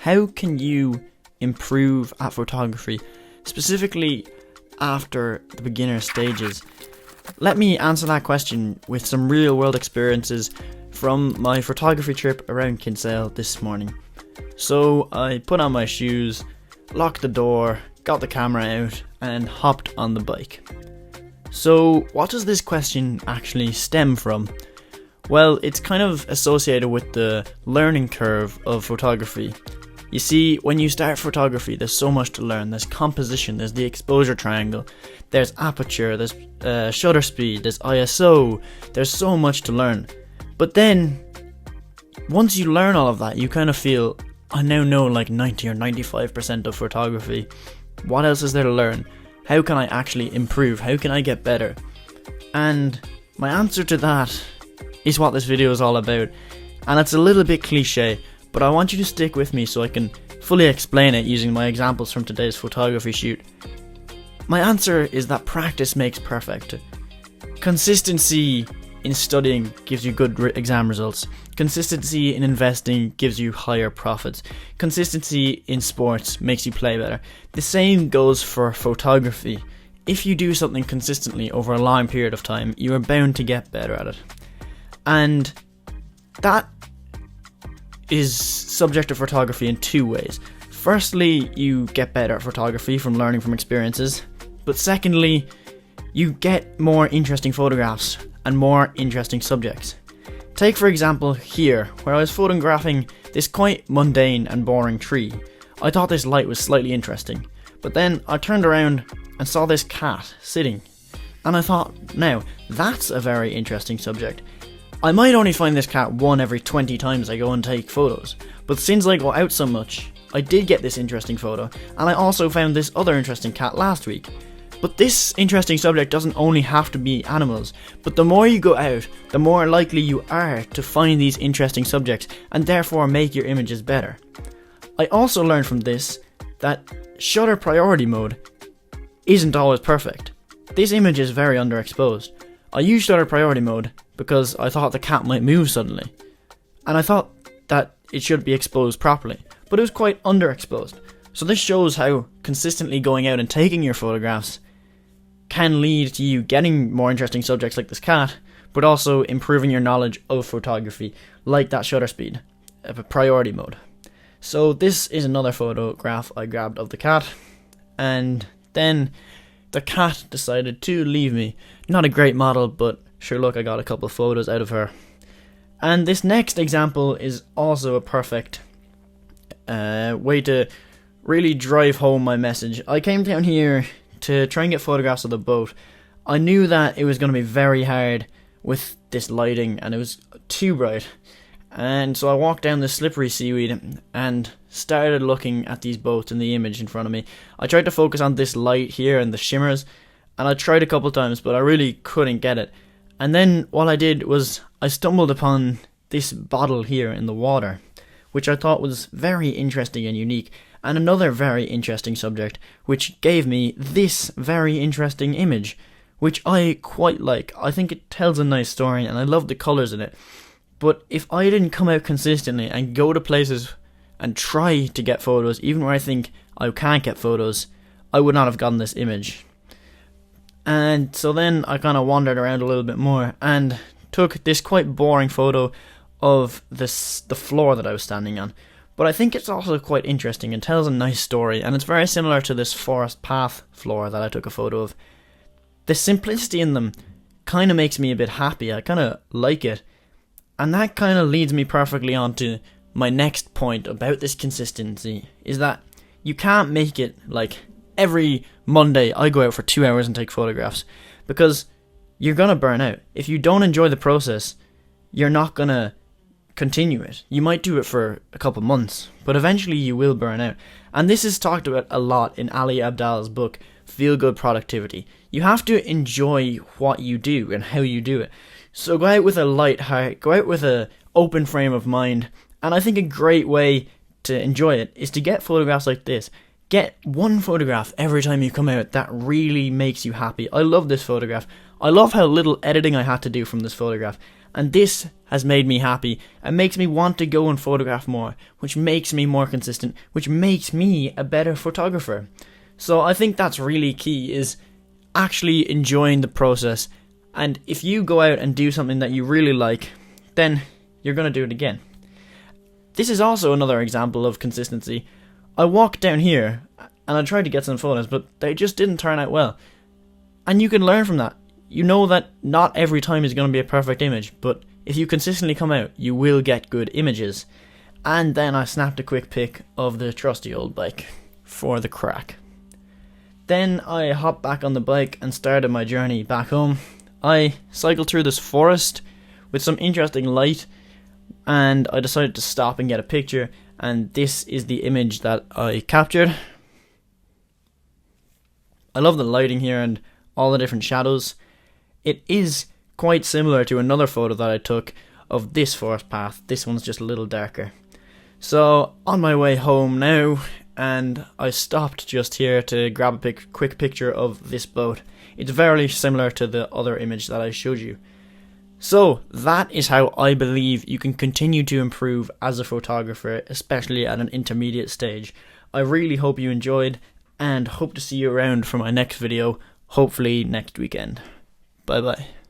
how can you improve at photography, specifically after the beginner stages? Let me answer that question with some real world experiences from my photography trip around Kinsale this morning. So I put on my shoes, locked the door, got the camera out and hopped on the bike. So what does this question actually stem from? Well, it's kind of associated with the learning curve of photography. You see, when you start photography, there's so much to learn. There's composition, there's the exposure triangle, there's aperture, there's shutter speed, there's ISO, there's so much to learn. But then, once you learn all of that, you kind of feel, I now know like 90 or 95% of photography. What else is there to learn? How can I actually improve? How can I get better? And my answer to that is what this video is all about. And it's a little bit cliche, but I want you to stick with me so I can fully explain it using my examples from today's photography shoot. My answer is that practice makes perfect. Consistency in studying gives you good exam results. Consistency in investing gives you higher profits. Consistency in sports makes you play better. The same goes for photography. If you do something consistently over a long period of time, you are bound to get better at it. And that is subject to photography in two ways. Firstly, you get better at photography from learning from experiences. But secondly, you get more interesting photographs and more interesting subjects. Take for example here, where I was photographing this quite mundane and boring tree. I thought this light was slightly interesting, but then I turned around and saw this cat sitting, and I thought, now, that's a very interesting subject. I might only find this cat one every 20 times I go and take photos, but since I go out so much, I did get this interesting photo, and I also found this other interesting cat last week. But this interesting subject doesn't only have to be animals, but the more you go out, the more likely you are to find these interesting subjects and therefore make your images better. I also learned from this that shutter priority mode isn't always perfect. This image is very underexposed. I used shutter priority mode because I thought the cat might move suddenly, and I thought that it should be exposed properly, but it was quite underexposed. So this shows how consistently going out and taking your photographs can lead to you getting more interesting subjects like this cat, but also improving your knowledge of photography, like that shutter speed, priority mode. So this is another photograph I grabbed of the cat, and then the cat decided to leave me. Not a great model, but sure, look, I got a couple of photos out of her. And this next example is also a perfect way to really drive home my message. I came down here to try and get photographs of the boat. I knew that it was going to be very hard with this lighting and it was too bright. And so I walked down the slippery seaweed and started looking at these boats in the image in front of me. I tried to focus on this light here and the shimmers, and I tried a couple times, but I really couldn't get it. And then what I did was I stumbled upon this bottle here in the water, which I thought was very interesting and unique, and another very interesting subject, which gave me this very interesting image, which I quite like. I think it tells a nice story, and I love the colours in it. But if I didn't come out consistently and go to places and try to get photos, even where I think I can't get photos, I would not have gotten this image. And so then I kind of wandered around a little bit more and took this quite boring photo of the floor that I was standing on. But I think it's also quite interesting and tells a nice story, and it's very similar to this forest path floor that I took a photo of. The simplicity in them kind of makes me a bit happy. I kind of like it. And that kind of leads me perfectly on to my next point about this consistency, is that you can't make it like every Monday I go out for 2 hours and take photographs, because you're going to burn out. If you don't enjoy the process, you're not going to continue it. You might do it for a couple months, but eventually you will burn out. And this is talked about a lot in Ali Abdaal's book, Feel Good Productivity. You have to enjoy what you do and how you do it. So go out with a light heart, go out with an open frame of mind, and I think a great way to enjoy it is to get photographs like this. Get one photograph every time you come out that really makes you happy. I love this photograph. I love how little editing I had to do from this photograph. And this has made me happy and makes me want to go and photograph more, which makes me more consistent, which makes me a better photographer. So I think that's really key, is actually enjoying the process. And if you go out and do something that you really like, then you're going to do it again. This is also another example of consistency. I walked down here and I tried to get some photos, but they just didn't turn out well. And you can learn from that. You know that not every time is going to be a perfect image, but if you consistently come out, you will get good images. And then I snapped a quick pic of the trusty old bike for the crack. Then I hopped back on the bike and started my journey back home. I cycled through this forest with some interesting light, and I decided to stop and get a picture, and this is the image that I captured. I love the lighting here and all the different shadows. It is quite similar to another photo that I took of this forest path. This one's just a little darker. So on my way home now, and I stopped just here to grab a quick picture of this boat. It's very similar to the other image that I showed you. So that is how I believe you can continue to improve as a photographer, especially at an intermediate stage. I really hope you enjoyed, and hope to see you around for my next video, hopefully next weekend. Bye bye.